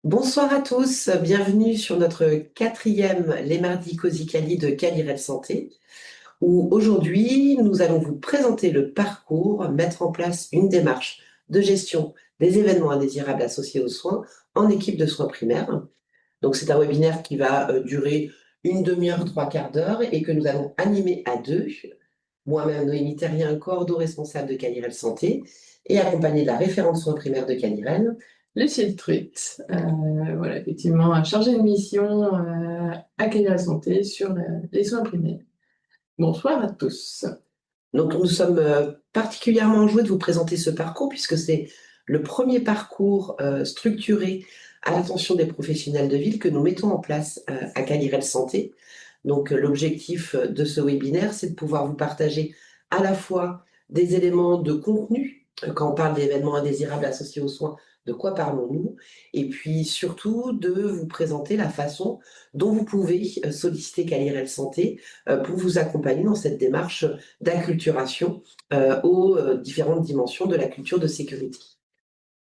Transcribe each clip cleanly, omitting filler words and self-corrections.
Bonsoir à tous, bienvenue sur notre quatrième Les Mardis Cosy Cali de Calirel Santé, où aujourd'hui nous allons vous présenter le parcours, mettre en place une démarche de gestion des événements indésirables associés aux soins en équipe de soins primaires. Donc c'est un webinaire qui va durer une demi-heure, trois quarts d'heure et que nous allons animer à deux. Moi-même, Noémie Terrien, cordo-responsable de Calirel Santé et accompagnée de la référente soins primaires de Calirel. Lucille Truitt, voilà, effectivement, a chargé une mission à Canal Santé sur les soins primaires. Bonsoir à tous. Donc, nous sommes particulièrement enjoués de vous présenter ce parcours puisque c'est le premier parcours structuré à l'attention des professionnels de ville que nous mettons en place à Calirel Santé. Donc, l'objectif de ce webinaire, c'est de pouvoir vous partager à la fois des éléments de contenu, quand on parle d'événements indésirables associés aux soins, de quoi parlons-nous? Et puis surtout de vous présenter la façon dont vous pouvez solliciter Calirel Santé pour vous accompagner dans cette démarche d'acculturation aux différentes dimensions de la culture de sécurité.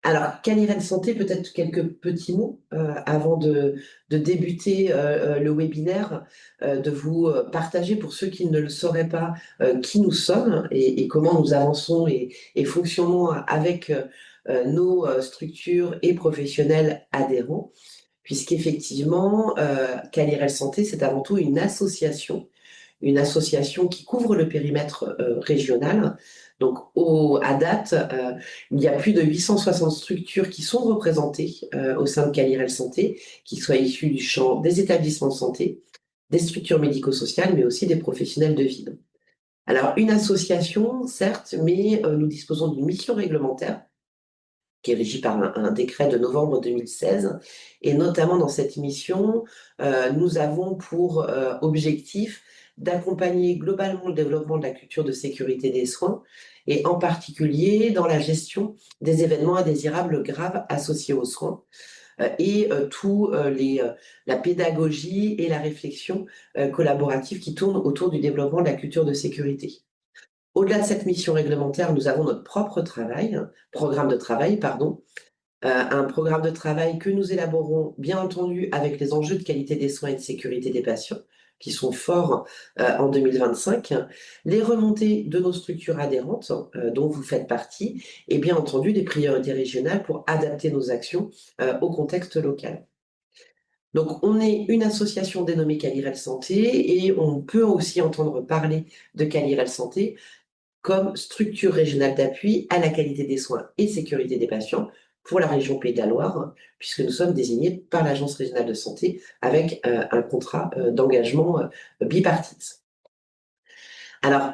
Alors, Calirel Santé, peut-être quelques petits mots avant de débuter le webinaire, de vous partager pour ceux qui ne le sauraient pas qui nous sommes et comment nous avançons et fonctionnons avec nos structures et professionnels adhérents, puisqu'effectivement, Calirel Santé, c'est avant tout une association qui couvre le périmètre régional. Donc, à date, il y a plus de 860 structures qui sont représentées au sein de Calirel Santé, qui soient issues du champ des établissements de santé, des structures médico-sociales, mais aussi des professionnels de ville. Alors, une association, certes, mais nous disposons d'une mission réglementaire qui est régie par un décret de novembre 2016. Et notamment dans cette mission, nous avons pour objectif d'accompagner globalement le développement de la culture de sécurité des soins et en particulier dans la gestion des événements indésirables graves associés aux soins et la pédagogie et la réflexion collaborative qui tournent autour du développement de la culture de sécurité. Au-delà de cette mission réglementaire, nous avons notre propre programme de travail, pardon, un programme de travail que nous élaborons, bien entendu, avec les enjeux de qualité des soins et de sécurité des patients, qui sont forts en 2025, les remontées de nos structures adhérentes, dont vous faites partie, et bien entendu des priorités régionales pour adapter nos actions au contexte local. Donc, on est une association dénommée Calirel Santé et on peut aussi entendre parler de Calirel Santé comme structure régionale d'appui à la qualité des soins et sécurité des patients pour la région Pays de la Loire, puisque nous sommes désignés par l'Agence régionale de santé avec un contrat d'engagement bipartite. Alors,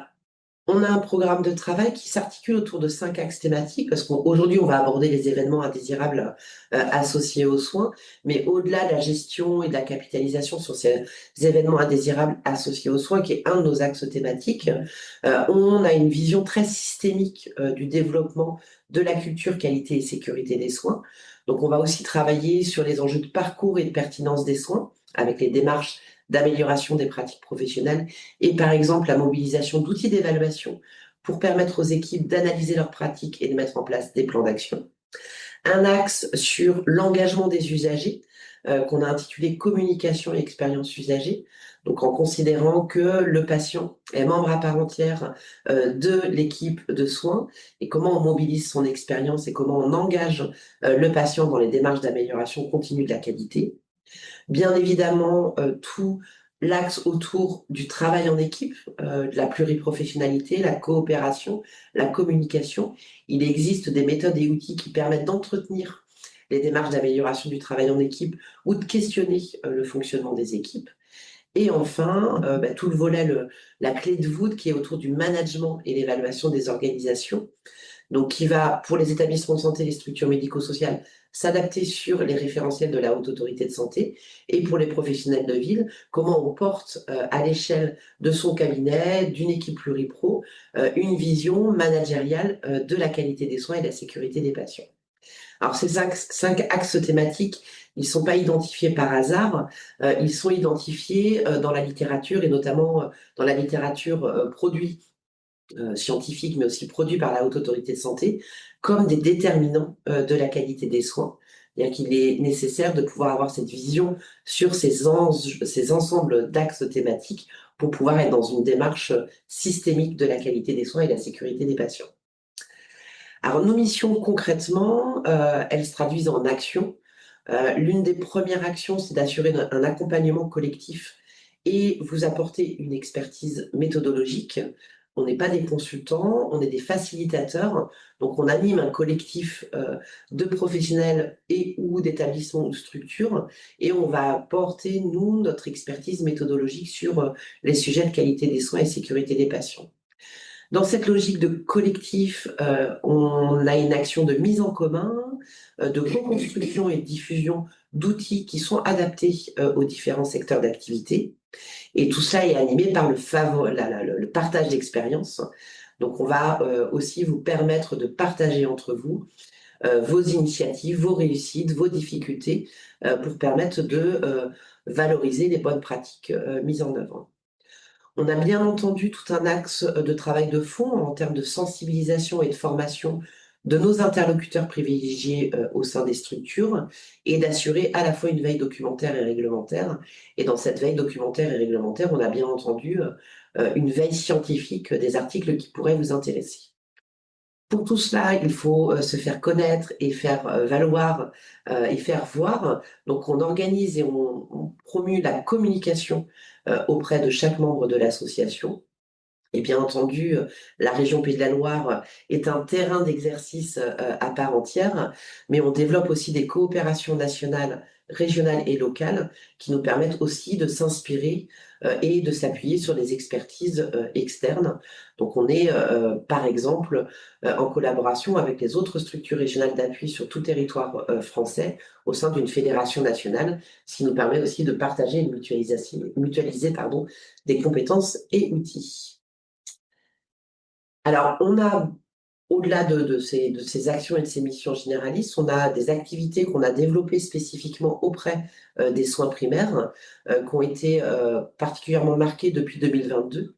on a un programme de travail qui s'articule autour de 5 axes thématiques, parce qu'aujourd'hui, on va aborder les événements indésirables associés aux soins, mais au-delà de la gestion et de la capitalisation sur ces événements indésirables associés aux soins, qui est un de nos axes thématiques, on a une vision très systémique du développement de la culture qualité et sécurité des soins. Donc, on va aussi travailler sur les enjeux de parcours et de pertinence des soins, avec les démarches d'amélioration des pratiques professionnelles et par exemple la mobilisation d'outils d'évaluation pour permettre aux équipes d'analyser leurs pratiques et de mettre en place des plans d'action. Un axe sur l'engagement des usagers qu'on a intitulé communication et expérience usagée. Donc en considérant que le patient est membre à part entière de l'équipe de soins et comment on mobilise son expérience et comment on engage le patient dans les démarches d'amélioration continue de la qualité. Bien évidemment, tout l'axe autour du travail en équipe, de la pluriprofessionnalité, la coopération, la communication. Il existe des méthodes et outils qui permettent d'entretenir les démarches d'amélioration du travail en équipe ou de questionner le fonctionnement des équipes. Et enfin, tout le volet, la clé de voûte qui est autour du management et l'évaluation des organisations, donc qui va, pour les établissements de santé et les structures médico-sociales, s'adapter sur les référentiels de la Haute Autorité de Santé, et pour les professionnels de ville, comment on porte à l'échelle de son cabinet, d'une équipe pluripro, une vision managériale de la qualité des soins et de la sécurité des patients. Alors ces cinq axes thématiques, ils ne sont pas identifiés par hasard, ils sont identifiés dans la littérature et notamment dans la littérature produit scientifiques, mais aussi produits par la Haute Autorité de Santé, comme des déterminants de la qualité des soins. C'est-à-dire qu'il est nécessaire de pouvoir avoir cette vision sur ces ensembles d'axes thématiques pour pouvoir être dans une démarche systémique de la qualité des soins et de la sécurité des patients. Alors, nos missions concrètement, elles se traduisent en actions. L'une des premières actions, c'est d'assurer un accompagnement collectif et vous apporter une expertise méthodologique. On n'est pas des consultants, on est des facilitateurs. Donc, on anime un collectif de professionnels et ou d'établissements ou de structures et on va apporter, nous, notre expertise méthodologique sur les sujets de qualité des soins et sécurité des patients. Dans cette logique de collectif, on a une action de mise en commun, de co-construction et de diffusion d'outils qui sont adaptés aux différents secteurs d'activité. Et tout ça est animé par le partage d'expériences. Donc, on va aussi vous permettre de partager entre vous vos initiatives, vos réussites, vos difficultés, pour permettre de valoriser les bonnes pratiques mises en œuvre. On a bien entendu tout un axe de travail de fond en termes de sensibilisation et de formation de nos interlocuteurs privilégiés au sein des structures et d'assurer à la fois une veille documentaire et réglementaire. Et dans cette veille documentaire et réglementaire, on a bien entendu une veille scientifique des articles qui pourraient vous intéresser. Pour tout cela, il faut se faire connaître et faire valoir et faire voir. Donc, on organise et on promue la communication auprès de chaque membre de l'association. Et bien entendu, la région Pays de la Loire est un terrain d'exercice à part entière, mais on développe aussi des coopérations nationales, régionales et locales qui nous permettent aussi de s'inspirer et de s'appuyer sur des expertises externes. Donc on est, par exemple, en collaboration avec les autres structures régionales d'appui sur tout le territoire français au sein d'une fédération nationale, ce qui nous permet aussi de partager et de mutualiser des compétences et outils. Alors, on a, au-delà de ces actions et de ces missions généralistes, on a des activités qu'on a développées spécifiquement auprès des soins primaires, qui ont été particulièrement marquées depuis 2022.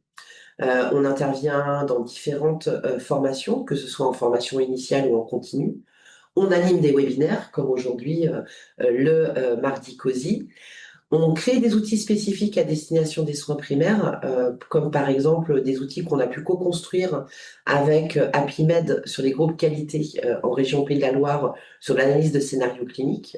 On intervient dans différentes formations, que ce soit en formation initiale ou en continu. On anime des webinaires, comme aujourd'hui le mardi COSI. On crée des outils spécifiques à destination des soins primaires, comme par exemple des outils qu'on a pu co-construire avec Apimed sur les groupes qualité en région Pays de la Loire sur l'analyse de scénarios cliniques,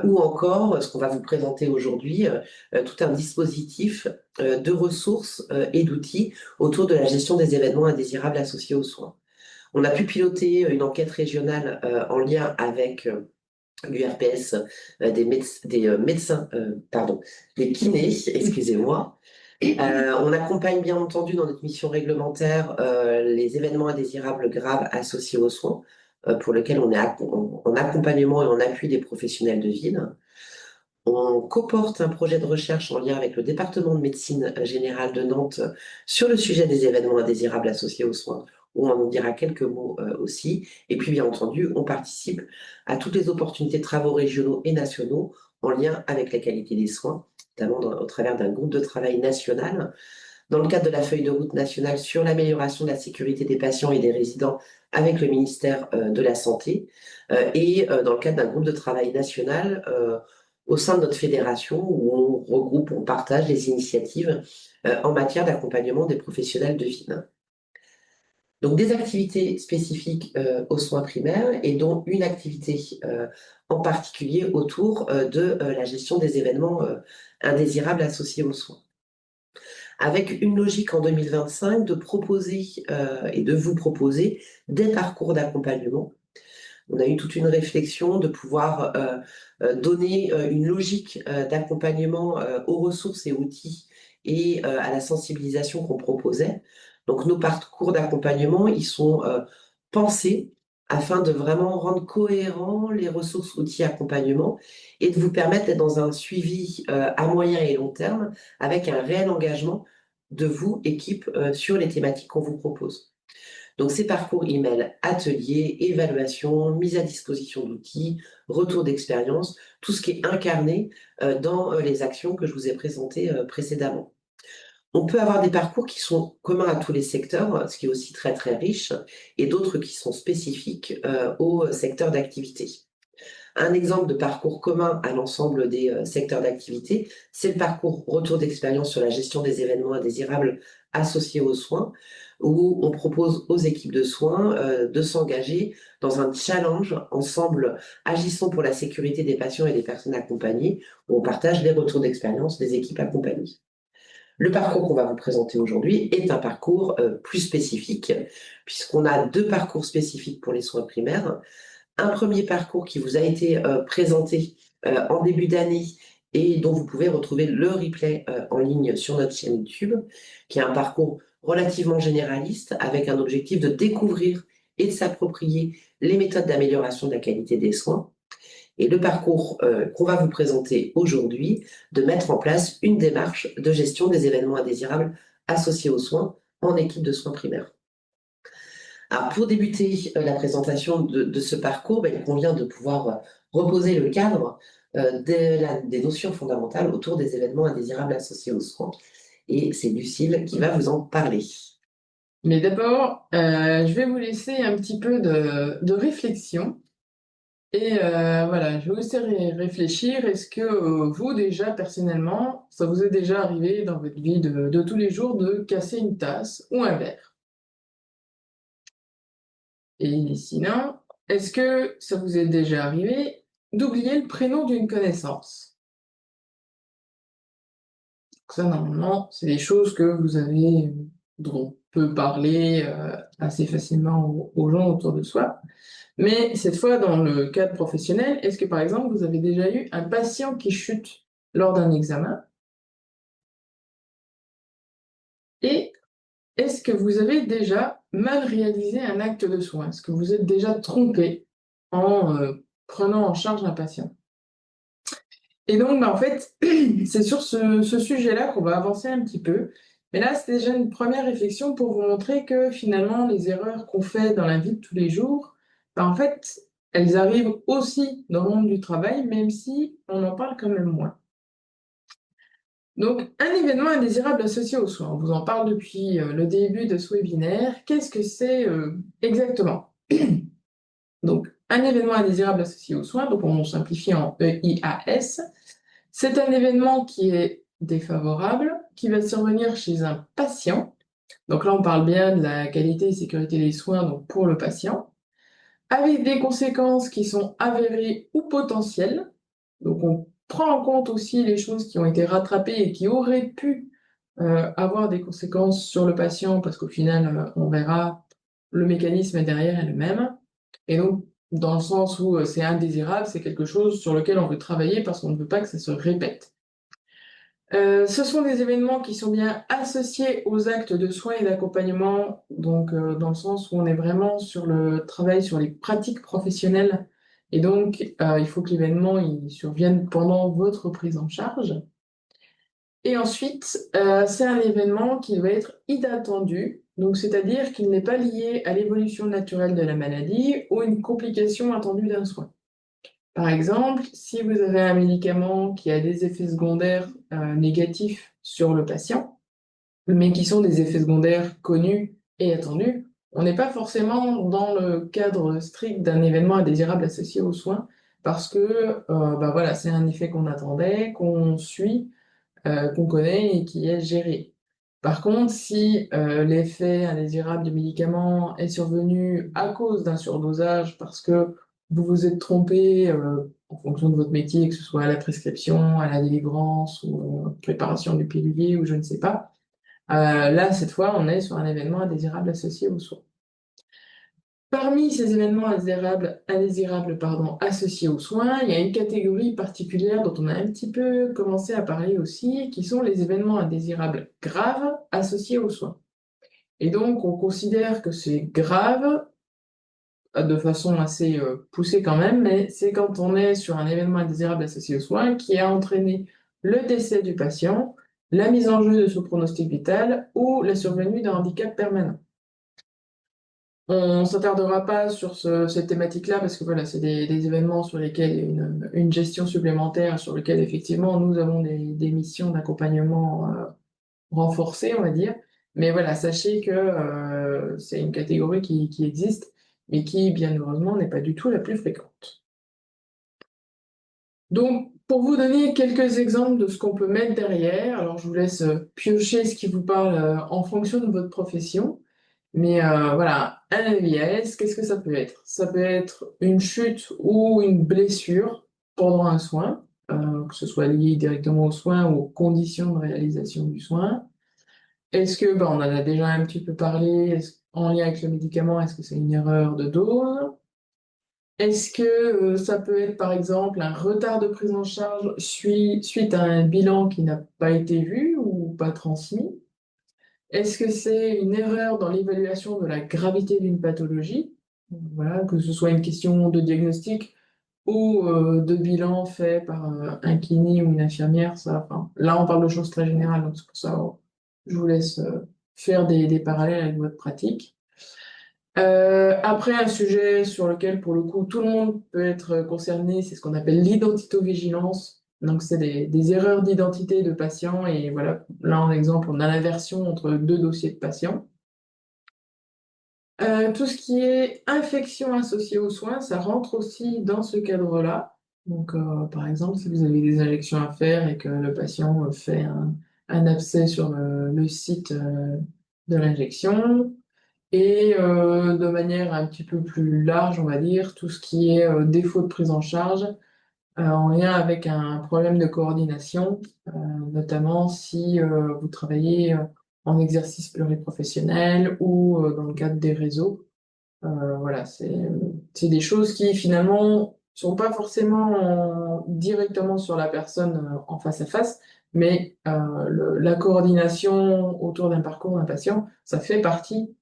ou encore ce qu'on va vous présenter aujourd'hui, tout un dispositif de ressources et d'outils autour de la gestion des événements indésirables associés aux soins. On a pu piloter une enquête régionale en lien avec l'URPS, des kinés, excusez-moi. On accompagne bien entendu dans notre mission réglementaire les événements indésirables graves associés aux soins, pour lesquels on est en accompagnement et en appui des professionnels de ville. On coporte un projet de recherche en lien avec le département de médecine générale de Nantes sur le sujet des événements indésirables associés aux soins, où on en dira quelques mots aussi. Et puis, bien entendu, on participe à toutes les opportunités de travaux régionaux et nationaux en lien avec la qualité des soins, notamment au travers d'un groupe de travail national, dans le cadre de la feuille de route nationale sur l'amélioration de la sécurité des patients et des résidents avec le ministère de la Santé, et dans le cadre d'un groupe de travail national au sein de notre fédération où on regroupe, on partage les initiatives en matière d'accompagnement des professionnels de ville. Donc des activités spécifiques aux soins primaires et dont une activité en particulier autour de la gestion des événements indésirables associés aux soins. Avec une logique en 2025 de proposer et de vous proposer des parcours d'accompagnement. On a eu toute une réflexion de pouvoir donner une logique d'accompagnement aux ressources et outils et à la sensibilisation qu'on proposait. Donc nos parcours d'accompagnement, ils sont pensés afin de vraiment rendre cohérents les ressources, outils, accompagnement et de vous permettre d'être dans un suivi à moyen et long terme avec un réel engagement de vous, équipe, sur les thématiques qu'on vous propose. Donc ces parcours email, ateliers, évaluation, mise à disposition d'outils, retour d'expérience, tout ce qui est incarné dans les actions que je vous ai présentées précédemment. On peut avoir des parcours qui sont communs à tous les secteurs, ce qui est aussi très très riche, et d'autres qui sont spécifiques au secteur d'activité. Un exemple de parcours commun à l'ensemble des secteurs d'activité, c'est le parcours retour d'expérience sur la gestion des événements indésirables associés aux soins, où on propose aux équipes de soins de s'engager dans un challenge ensemble, agissons pour la sécurité des patients et des personnes accompagnées, où on partage les retours d'expérience des équipes accompagnées. Le parcours qu'on va vous présenter aujourd'hui est un parcours plus spécifique, puisqu'on a deux parcours spécifiques pour les soins primaires. Un premier parcours qui vous a été présenté en début d'année et dont vous pouvez retrouver le replay en ligne sur notre chaîne YouTube, qui est un parcours relativement généraliste avec un objectif de découvrir et de s'approprier les méthodes d'amélioration de la qualité des soins. Et le parcours qu'on va vous présenter aujourd'hui, de mettre en place une démarche de gestion des événements indésirables associés aux soins en équipe de soins primaires. Alors, pour débuter la présentation de ce parcours, il convient de pouvoir reposer le cadre des notions fondamentales autour des événements indésirables associés aux soins. Et c'est Lucille qui va vous en parler. Mais d'abord, je vais vous laisser un petit peu de réflexion. Et voilà, je vais vous laisser réfléchir. Est-ce que vous, déjà, personnellement, ça vous est déjà arrivé dans votre vie de tous les jours de casser une tasse ou un verre? Et sinon, est-ce que ça vous est déjà arrivé d'oublier le prénom d'une connaissance? Ça, normalement, c'est des choses que vous avez, dont on peut parler assez facilement aux gens autour de soi. Mais cette fois, dans le cadre professionnel, est-ce que par exemple, vous avez déjà eu un patient qui chute lors d'un examen? Et est-ce que vous avez déjà mal réalisé un acte de soin? Est-ce que vous êtes déjà trompé en prenant en charge un patient? Et donc, en fait, c'est sur ce sujet-là qu'on va avancer un petit peu. Mais là, c'est déjà une première réflexion pour vous montrer que finalement, les erreurs qu'on fait dans la vie de tous les jours, en fait, elles arrivent aussi dans le monde du travail, même si on en parle quand même moins. Donc, un événement indésirable associé aux soins. On vous en parle depuis le début de ce webinaire. Qu'est-ce que c'est exactement? Donc, un événement indésirable associé aux soins, donc on simplifie en EIAS, c'est un événement qui est défavorable, qui va survenir chez un patient. Donc là, on parle bien de la qualité et sécurité des soins donc pour le patient, avec des conséquences qui sont avérées ou potentielles. Donc on prend en compte aussi les choses qui ont été rattrapées et qui auraient pu avoir des conséquences sur le patient, parce qu'au final, on verra, le mécanisme derrière est le même. Et donc, dans le sens où c'est indésirable, c'est quelque chose sur lequel on veut travailler parce qu'on ne veut pas que ça se répète. Ce sont des événements qui sont bien associés aux actes de soins et d'accompagnement, donc dans le sens où on est vraiment sur le travail sur les pratiques professionnelles. Et donc, il faut que l'événement il survienne pendant votre prise en charge. Et ensuite, c'est un événement qui doit être inattendu, donc c'est-à-dire qu'il n'est pas lié à l'évolution naturelle de la maladie ou une complication attendue d'un soin. Par exemple, si vous avez un médicament qui a des effets secondaires négatifs sur le patient, mais qui sont des effets secondaires connus et attendus, on n'est pas forcément dans le cadre strict d'un événement indésirable associé aux soins, parce que voilà, c'est un effet qu'on attendait, qu'on suit, qu'on connaît et qui est géré. Par contre, si l'effet indésirable du médicament est survenu à cause d'un surdosage, parce que vous vous êtes trompé en fonction de votre métier, que ce soit à la prescription, à la délivrance ou préparation du pilulier ou je ne sais pas, là, cette fois, on est sur un événement indésirable associé aux soins. Parmi ces événements indésirables, associés aux soins, il y a une catégorie particulière dont on a un petit peu commencé à parler aussi, qui sont les événements indésirables graves associés aux soins. Et donc, on considère que c'est grave, de façon assez poussée quand même, mais c'est quand on est sur un événement indésirable associé aux soins qui a entraîné le décès du patient, la mise en jeu de son pronostic vital ou la survenue d'un handicap permanent. On ne s'attardera pas sur cette thématique-là parce que voilà, c'est des événements sur lesquels il y a une gestion supplémentaire, sur lesquels effectivement nous avons des missions d'accompagnement renforcées, on va dire. Mais voilà, sachez que c'est une catégorie qui existe, mais qui, bien heureusement, n'est pas du tout la plus fréquente. Donc, pour vous donner quelques exemples de ce qu'on peut mettre derrière, alors je vous laisse piocher ce qui vous parle en fonction de votre profession. Mais voilà, un AVS, qu'est-ce que ça peut être? Ça peut être une chute ou une blessure pendant un soin, que ce soit lié directement au soin ou aux conditions de réalisation du soin. Est-ce que, on en a déjà un petit peu parlé, en lien avec le médicament, est-ce que c'est une erreur de dose? Est-ce que ça peut être par exemple un retard de prise en charge suite à un bilan qui n'a pas été vu ou pas transmis? Est-ce que c'est une erreur dans l'évaluation de la gravité d'une pathologie? Voilà, que ce soit une question de diagnostic ou de bilan fait par un kiné ou une infirmière, ça, enfin, là on parle de choses très générales, donc c'est pour ça je vous laisse faire des parallèles avec votre pratique. Après, un sujet sur lequel, pour le coup, tout le monde peut être concerné, c'est ce qu'on appelle l'identitovigilance. Donc, c'est des erreurs d'identité de patients. Et voilà, là, en exemple, on a l'inversion entre deux dossiers de patients. Tout ce qui est infection associée aux soins, ça rentre aussi dans ce cadre-là. Donc, par exemple, si vous avez des injections à faire et que le patient fait un abcès sur le site de l'injection, et de manière un petit peu plus large, on va dire, tout ce qui est défaut de prise en charge en lien avec un problème de coordination, notamment si vous travaillez en exercice pluriprofessionnel ou dans le cadre des réseaux. Voilà, c'est des choses qui finalement sont pas forcément directement sur la personne en face à face, mais la coordination autour d'un parcours d'un patient, ça fait partie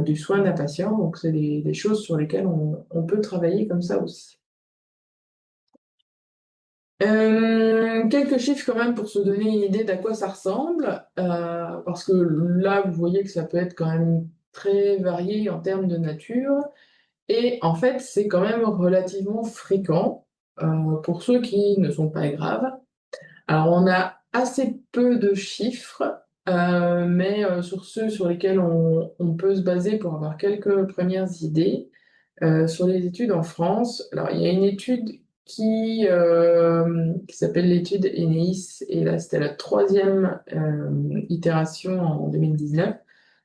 du soin d'un patient, donc c'est des choses sur lesquelles on peut travailler comme ça aussi. Quelques chiffres quand même pour se donner une idée d'à quoi ça ressemble, parce que là, vous voyez que ça peut être quand même très varié en termes de nature. Et en fait, c'est quand même relativement fréquent pour ceux qui ne sont pas graves. Alors, on a assez peu de chiffres, mais sur ceux sur lesquels on peut se baser pour avoir quelques premières idées, sur les études en France. Alors, il y a une étude qui s'appelle l'étude ENEIS, et là, c'était la troisième itération en 2019.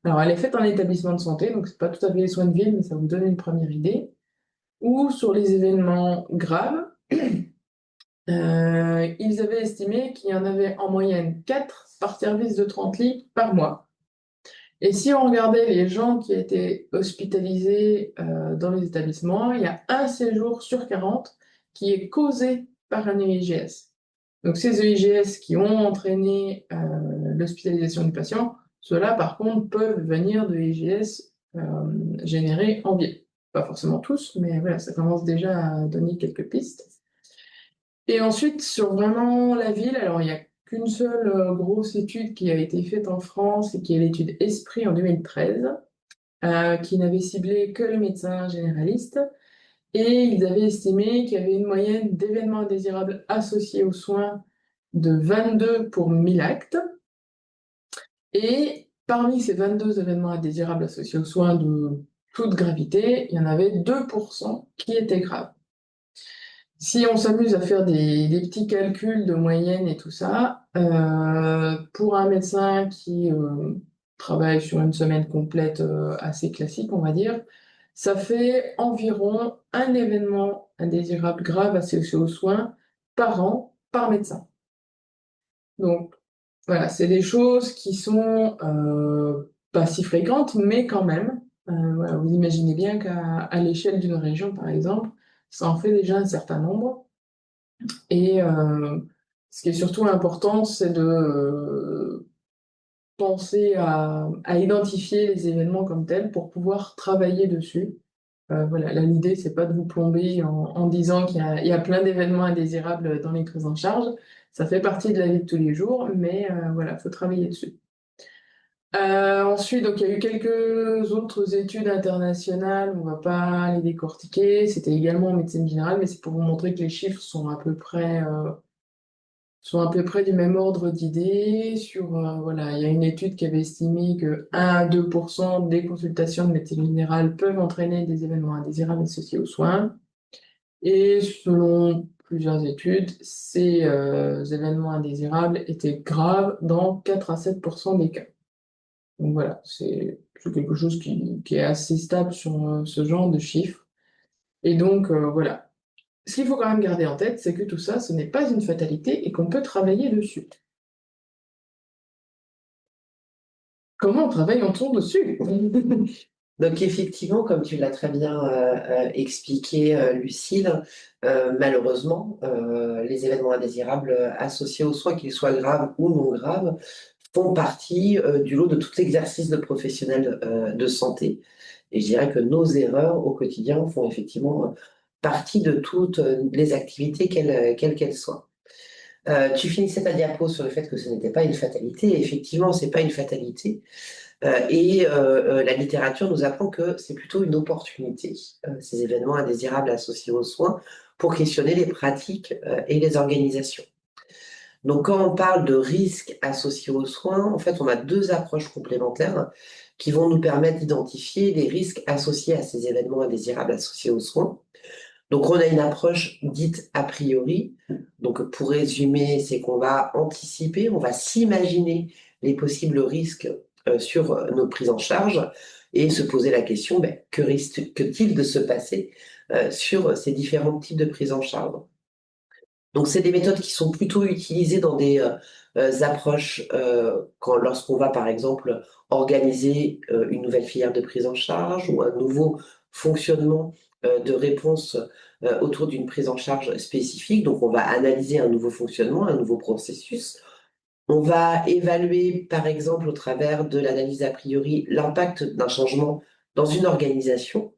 Alors, elle est faite en établissement de santé, donc c'est pas tout à fait les soins de ville, mais ça vous donne une première idée. Ou sur les événements graves, ils avaient estimé qu'il y en avait en moyenne 4 par service de 30 lits par mois. Et si on regardait les gens qui étaient hospitalisés dans les établissements, il y a un séjour sur 40 qui est causé par un EIGS. Donc ces EIGS qui ont entraîné l'hospitalisation du patient, ceux-là par contre peuvent venir de EIGS générés en ville. Pas forcément tous, mais voilà, ça commence déjà à donner quelques pistes. Et ensuite, sur vraiment la ville, alors il n'y a qu'une seule grosse étude qui a été faite en France et qui est l'étude Esprit en 2013, qui n'avait ciblé que le médecin généraliste. Et ils avaient estimé qu'il y avait une moyenne d'événements indésirables associés aux soins de 22 pour 1000 actes. Et parmi ces 22 événements indésirables associés aux soins de toute gravité, il y en avait 2% qui étaient graves. Si on s'amuse à faire des petits calculs de moyenne et tout ça, pour un médecin qui travaille sur une semaine complète assez classique, on va dire, ça fait environ un événement indésirable grave associé aux soins par an, par médecin. Donc voilà, c'est des choses qui sont pas si fréquentes, mais quand même. Voilà, vous imaginez bien qu'à l'échelle d'une région, par exemple, ça en fait déjà un certain nombre. Et ce qui est surtout important, c'est de penser à identifier les événements comme tels pour pouvoir travailler dessus. Voilà, là, l'idée, c'est pas de vous plomber en disant il y a plein d'événements indésirables dans les prises en charge. Ça fait partie de la vie de tous les jours, mais voilà, faut travailler dessus. Ensuite, donc, il y a eu quelques autres études internationales, on va pas les décortiquer. C'était également en médecine générale, mais c'est pour vous montrer que les chiffres sont à peu près du même ordre d'idées. Voilà, il y a une étude qui avait estimé que 1 à 2% des consultations de médecine générale peuvent entraîner des événements indésirables associés aux soins. Et selon plusieurs études, ces événements indésirables étaient graves dans 4 à 7% des cas. Donc voilà, c'est quelque chose qui est assez stable sur ce genre de chiffres. Et donc voilà. Ce qu'il faut quand même garder en tête, c'est que tout ça, ce n'est pas une fatalité et qu'on peut travailler dessus. Comment travaille-t-on dessus? Donc effectivement, comme tu l'as très bien expliqué, Lucille, malheureusement, les événements indésirables associés aux soins, qu'ils soient graves ou non graves, font partie du lot de tout l'exercice de professionnels de santé. Et je dirais que nos erreurs au quotidien font effectivement partie de toutes les activités, quelles qu'elles soient. Tu finissais ta diapo sur le fait que ce n'était pas une fatalité. Effectivement, c'est pas une fatalité. La littérature nous apprend que c'est plutôt une opportunité, ces événements indésirables associés aux soins, pour questionner les pratiques et les organisations. Donc, quand on parle de risques associés aux soins, en fait, on a deux approches complémentaires qui vont nous permettre d'identifier les risques associés à ces événements indésirables associés aux soins. Donc, on a une approche dite a priori. Donc, pour résumer, c'est qu'on va anticiper, on va s'imaginer les possibles risques sur nos prises en charge et se poser la question, ben, que risque-t-il de se passer sur ces différents types de prises en charge? Donc, c'est des méthodes qui sont plutôt utilisées dans des approches lorsqu'on va, par exemple, organiser une nouvelle filière de prise en charge ou un nouveau fonctionnement de réponse autour d'une prise en charge spécifique. Donc, on va analyser un nouveau fonctionnement, un nouveau processus. On va évaluer, par exemple, au travers de l'analyse a priori, l'impact d'un changement dans une organisation.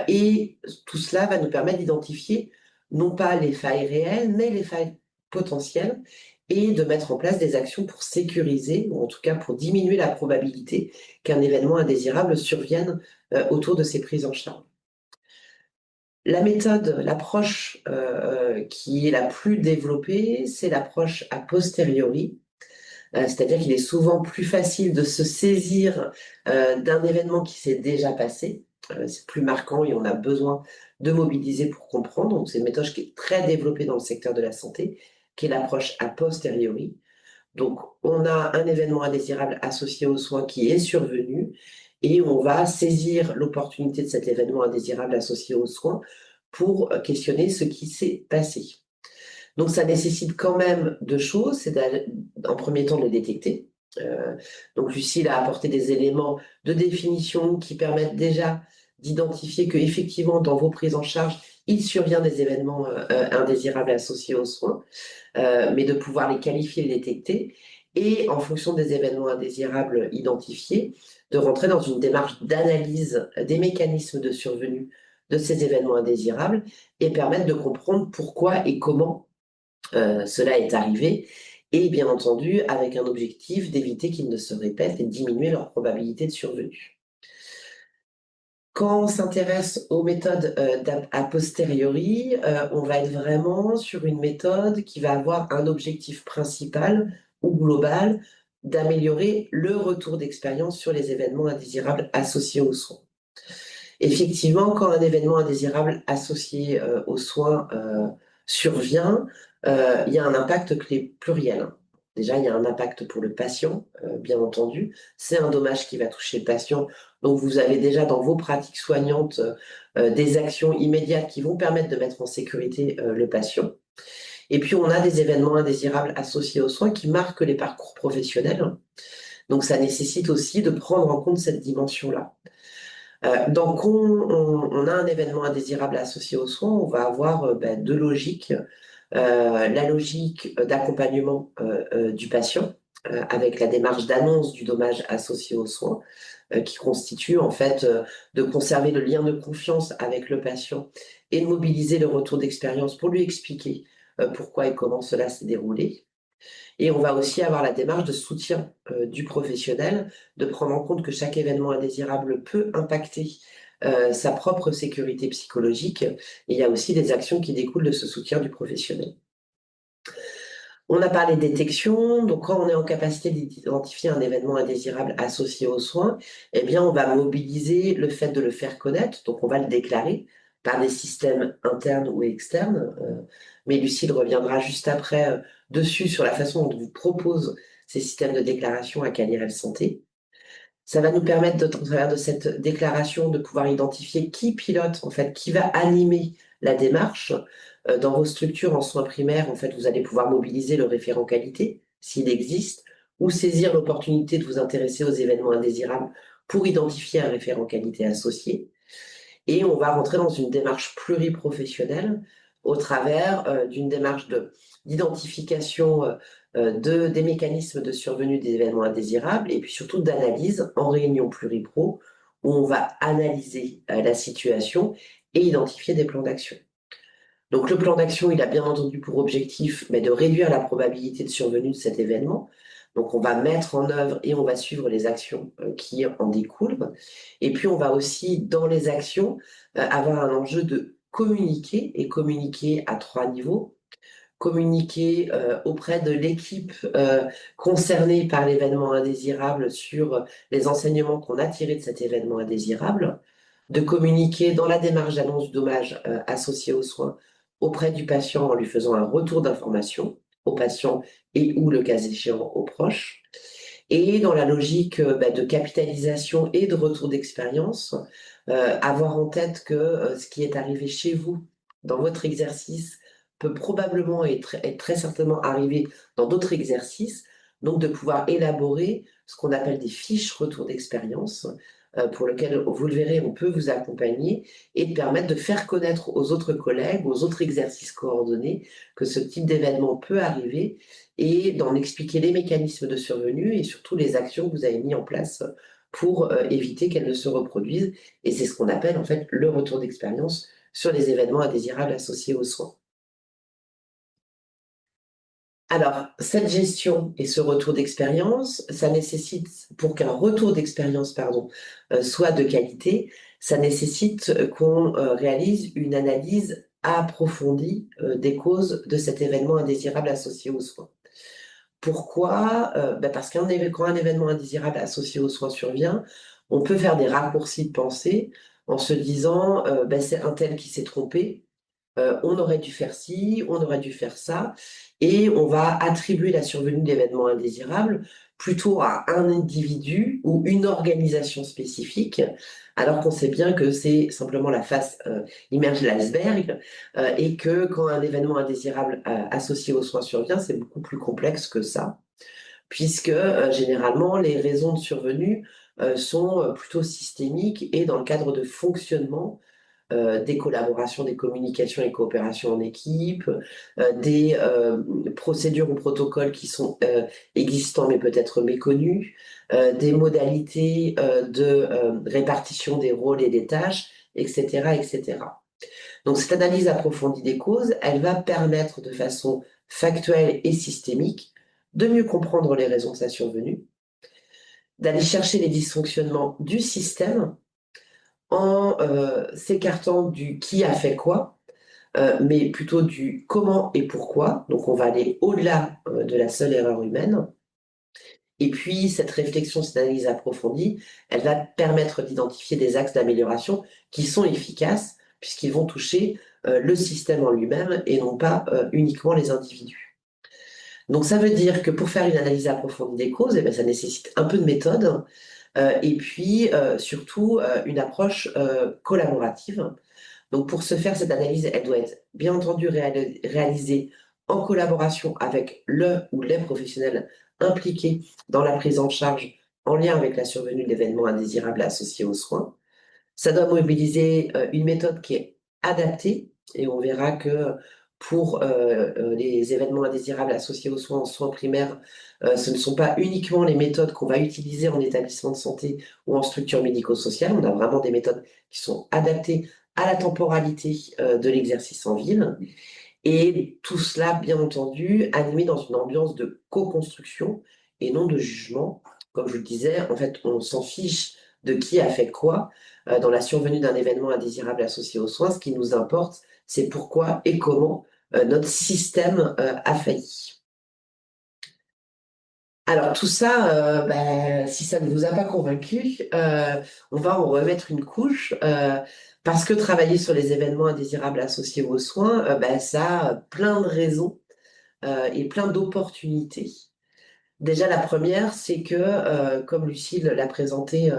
Et tout cela va nous permettre d'identifier non pas les failles réelles, mais les failles potentielles et de mettre en place des actions pour sécuriser, ou en tout cas pour diminuer la probabilité qu'un événement indésirable survienne autour de ces prises en charge. La méthode, l'approche qui est la plus développée, c'est l'approche a posteriori. C'est-à-dire qu'il est souvent plus facile de se saisir d'un événement qui s'est déjà passé. C'est plus marquant et on a besoin de mobiliser pour comprendre. Donc, c'est une méthode qui est très développée dans le secteur de la santé, qui est l'approche a posteriori. Donc, on a un événement indésirable associé aux soins qui est survenu et on va saisir l'opportunité de cet événement indésirable associé aux soins pour questionner ce qui s'est passé. Donc, ça nécessite quand même deux choses. C'est en premier temps de le détecter. Donc, Lucille a apporté des éléments de définition qui permettent déjà d'identifier qu'effectivement, dans vos prises en charge, il survient des événements indésirables associés aux soins, mais de pouvoir les qualifier et les détecter. Et en fonction des événements indésirables identifiés, de rentrer dans une démarche d'analyse des mécanismes de survenue de ces événements indésirables et permettre de comprendre pourquoi et comment cela est arrivé, et bien entendu avec un objectif d'éviter qu'ils ne se répètent et de diminuer leur probabilité de survenue. Quand on s'intéresse aux méthodes a posteriori, on va être vraiment sur une méthode qui va avoir un objectif principal ou global d'améliorer le retour d'expérience sur les événements indésirables associés aux soins. Effectivement, quand un événement indésirable associé aux soins survient, il y a un impact clé pluriel. Déjà, il y a un impact pour le patient, bien entendu. C'est un dommage qui va toucher le patient. Donc, vous avez déjà dans vos pratiques soignantes des actions immédiates qui vont permettre de mettre en sécurité le patient. Et puis, on a des événements indésirables associés aux soins qui marquent les parcours professionnels. Donc, ça nécessite aussi de prendre en compte cette dimension-là. Donc, on a un événement indésirable associé aux soins, on va avoir deux logiques. La logique d'accompagnement du patient avec la démarche d'annonce du dommage associé aux soins qui constitue en fait de conserver le lien de confiance avec le patient et de mobiliser le retour d'expérience pour lui expliquer pourquoi et comment cela s'est déroulé. Et on va aussi avoir la démarche de soutien du professionnel, de prendre en compte que chaque événement indésirable peut impacter sa propre sécurité psychologique. Et il y a aussi des actions qui découlent de ce soutien du professionnel. On a parlé de détection, donc quand on est en capacité d'identifier un événement indésirable associé aux soins, eh bien on va mobiliser le fait de le faire connaître, donc on va le déclarer par des systèmes internes ou externes. Mais Lucille reviendra juste après dessus sur la façon dont on vous propose ces systèmes de déclaration à Calirel Santé. Ça va nous permettre, au travers de cette déclaration, de pouvoir identifier qui pilote, en fait, qui va animer la démarche. Dans vos structures en soins primaires, en fait, vous allez pouvoir mobiliser le référent qualité, s'il existe, ou saisir l'opportunité de vous intéresser aux événements indésirables pour identifier un référent qualité associé. Et on va rentrer dans une démarche pluriprofessionnelle au travers d'une démarche d'identification des mécanismes de survenue des événements indésirables et puis surtout d'analyse en réunion pluripro où on va analyser la situation et identifier des plans d'action. Donc le plan d'action, il a bien entendu pour objectif de réduire la probabilité de survenue de cet événement. Donc on va mettre en œuvre et on va suivre les actions qui en découlent. Et puis on va aussi, dans les actions, avoir un enjeu de communiquer et communiquer à 3 niveaux. Communiquer auprès de l'équipe concernée par l'événement indésirable sur les enseignements qu'on a tirés de cet événement indésirable, de communiquer dans la démarche d'annonce du dommage associé aux soins auprès du patient en lui faisant un retour d'information au patient et ou le cas échéant aux proches, et dans la logique de capitalisation et de retour d'expérience, avoir en tête que ce qui est arrivé chez vous dans votre exercice peut probablement être très certainement arrivé dans d'autres exercices, donc de pouvoir élaborer ce qu'on appelle des fiches retour d'expérience, pour lesquelles, vous le verrez, on peut vous accompagner et de permettre de faire connaître aux autres collègues, aux autres exercices coordonnés, que ce type d'événement peut arriver et d'en expliquer les mécanismes de survenue et surtout les actions que vous avez mis en place pour éviter qu'elles ne se reproduisent. Et c'est ce qu'on appelle en fait le retour d'expérience sur les événements indésirables associés aux soins. Alors, cette gestion et ce retour d'expérience, ça nécessite, pour qu'un retour d'expérience, soit de qualité, ça nécessite qu'on réalise une analyse approfondie des causes de cet événement indésirable associé aux soins. Pourquoi? Parce quand un événement indésirable associé aux soins survient, on peut faire des raccourcis de pensée en se disant c'est un tel qui s'est trompé, on aurait dû faire ci, on aurait dû faire ça, et on va attribuer la survenue d'événements indésirables plutôt à un individu ou une organisation spécifique, alors qu'on sait bien que c'est simplement la face immergée de l'iceberg, et que quand un événement indésirable associé aux soins survient, c'est beaucoup plus complexe que ça, puisque généralement les raisons de survenue sont plutôt systémiques et dans le cadre de fonctionnement des collaborations, des communications et coopérations en équipe, des procédures ou protocoles qui sont existants mais peut-être méconnus, des modalités de répartition des rôles et des tâches, etc., etc. Donc cette analyse approfondie des causes, elle va permettre de façon factuelle et systémique de mieux comprendre les raisons de sa survenue, d'aller chercher les dysfonctionnements du système en s'écartant du qui a fait quoi, mais plutôt du comment et pourquoi. Donc on va aller au-delà de la seule erreur humaine. Et puis cette réflexion, cette analyse approfondie, elle va permettre d'identifier des axes d'amélioration qui sont efficaces puisqu'ils vont toucher le système en lui-même et non pas uniquement les individus. Donc ça veut dire que pour faire une analyse approfondie des causes, ça nécessite un peu de méthode, et puis surtout une approche collaborative. Donc pour ce faire, cette analyse, elle doit être bien entendu réalisée en collaboration avec le ou les professionnels impliqués dans la prise en charge en lien avec la survenue d'événements indésirables associés aux soins. Ça doit mobiliser une méthode qui est adaptée et on verra que pour les événements indésirables associés aux soins en soins primaires, ce ne sont pas uniquement les méthodes qu'on va utiliser en établissement de santé ou en structure médico-sociale. On a vraiment des méthodes qui sont adaptées à la temporalité de l'exercice en ville. Et tout cela, bien entendu, animé dans une ambiance de co-construction et non de jugement. Comme je le disais, en fait, on s'en fiche de qui a fait quoi dans la survenue d'un événement indésirable associé aux soins. Ce qui nous importe, c'est pourquoi et comment notre système a failli. Alors tout ça, si ça ne vous a pas convaincu, on va en remettre une couche Parce que travailler sur les événements indésirables associés aux soins, ça a plein de raisons et plein d'opportunités. Déjà, la première, c'est que, comme Lucille l'a présenté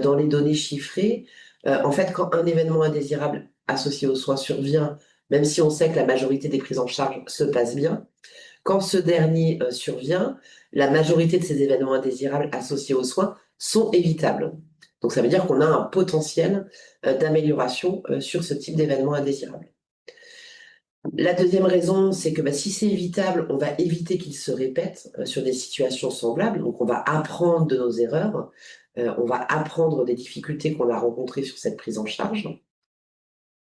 dans les données chiffrées, en fait, quand un événement indésirable associé aux soins survient, même si on sait que la majorité des prises en charge se passent bien, quand ce dernier survient, la majorité de ces événements indésirables associés aux soins sont évitables. Donc ça veut dire qu'on a un potentiel d'amélioration sur ce type d'événement indésirable. La deuxième raison, c'est que si c'est évitable, on va éviter qu'il se répète sur des situations semblables. Donc on va apprendre de nos erreurs, on va apprendre des difficultés qu'on a rencontrées sur cette prise en charge.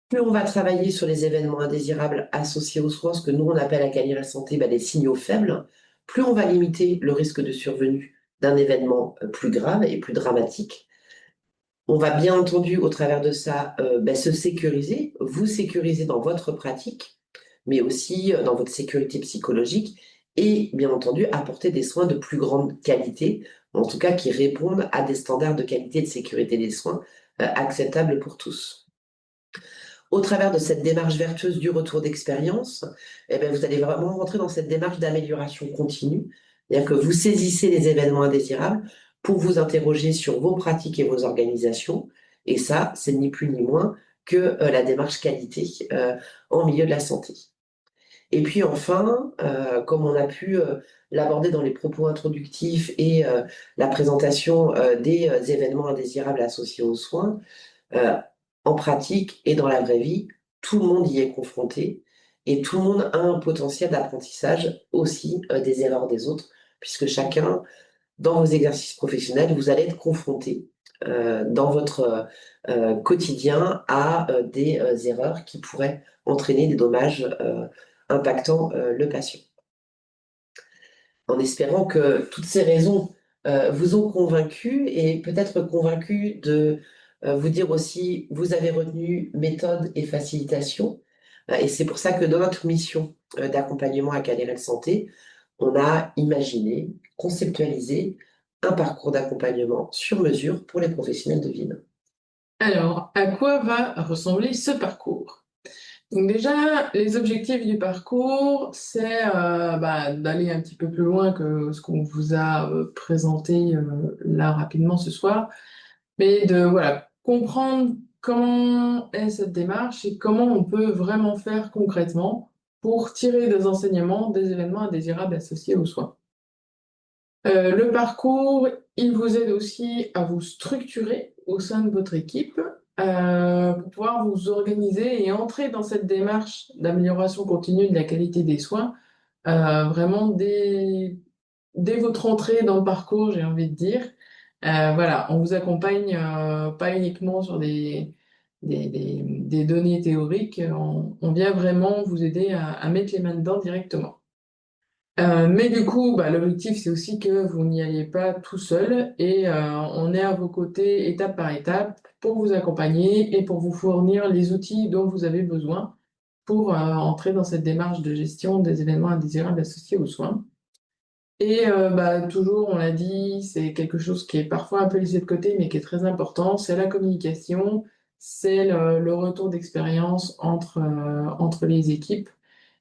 Plus on va travailler sur les événements indésirables associés aux soins, ce que nous on appelle à Caliral Santé les signaux faibles, plus on va limiter le risque de survenue d'un événement plus grave et plus dramatique. On va bien entendu, au travers de ça, se sécuriser, vous sécuriser dans votre pratique, mais aussi dans votre sécurité psychologique et bien entendu apporter des soins de plus grande qualité, en tout cas qui répondent à des standards de qualité et de sécurité des soins acceptables pour tous. Au travers de cette démarche vertueuse du retour d'expérience, vous allez vraiment rentrer dans cette démarche d'amélioration continue, c'est-à-dire que vous saisissez les événements indésirables pour vous interroger sur vos pratiques et vos organisations, et ça, c'est ni plus ni moins que la démarche qualité en milieu de la santé. Et puis enfin, comme on a pu l'aborder dans les propos introductifs et la présentation des événements indésirables associés aux soins, euh, en pratique et dans la vraie vie, tout le monde y est confronté et tout le monde a un potentiel d'apprentissage aussi des erreurs des autres, puisque chacun, dans vos exercices professionnels, vous allez être confronté dans votre quotidien à des erreurs qui pourraient entraîner des dommages impactant le patient. En espérant que toutes ces raisons vous ont convaincu et peut-être convaincu de vous dire aussi, vous avez retenu méthode et facilitation. Et c'est pour ça que dans notre mission d'accompagnement à Canérel Santé, on a imaginé, conceptualisé un parcours d'accompagnement sur mesure pour les professionnels de ville. Alors, à quoi va ressembler ce parcours? Donc déjà, les objectifs du parcours, c'est d'aller un petit peu plus loin que ce qu'on vous a présenté là rapidement ce soir, mais de comprendre comment est cette démarche et comment on peut vraiment faire concrètement pour tirer des enseignements des événements indésirables associés aux soins. Le parcours, il vous aide aussi à vous structurer au sein de votre équipe pour pouvoir vous organiser et entrer dans cette démarche d'amélioration continue de la qualité des soins, vraiment dès votre entrée dans le parcours, j'ai envie de dire. On vous accompagne pas uniquement sur des données théoriques, on vient vraiment vous aider à mettre les mains dedans directement. Mais du coup, l'objectif, c'est aussi que vous n'y alliez pas tout seul et on est à vos côtés étape par étape pour vous accompagner et pour vous fournir les outils dont vous avez besoin pour entrer dans cette démarche de gestion des événements indésirables associés aux soins. Et toujours, on l'a dit, c'est quelque chose qui est parfois un peu laissé de côté, mais qui est très important, c'est la communication, c'est le retour d'expérience entre les équipes.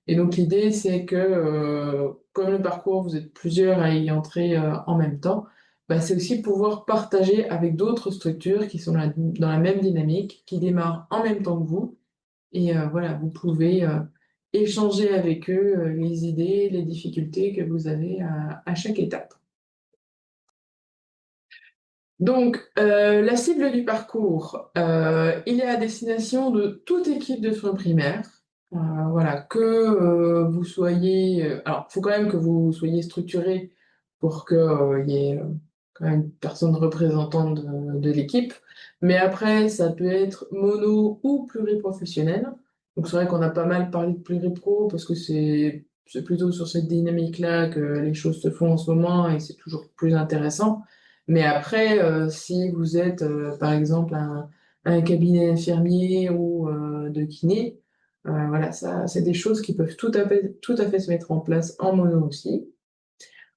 Et donc l'idée, c'est que comme le parcours, vous êtes plusieurs à y entrer en même temps, c'est aussi pouvoir partager avec d'autres structures qui sont dans la même dynamique, qui démarrent en même temps que vous. Et vous pouvez échanger avec eux les idées, les difficultés que vous avez à chaque étape. Donc, la cible du parcours, il est à destination de toute équipe de soins primaires. Que vous soyez... alors, il faut quand même que vous soyez structuré pour qu'il y ait quand même une personne représentante de l'équipe. Mais après, ça peut être mono ou pluriprofessionnel. Donc, c'est vrai qu'on a pas mal parlé de pluripro parce que c'est plutôt sur cette dynamique-là que les choses se font en ce moment et c'est toujours plus intéressant. Mais après, si vous êtes, par exemple, un cabinet infirmier ou de kiné, ça, c'est des choses qui peuvent tout à fait se mettre en place en mono aussi.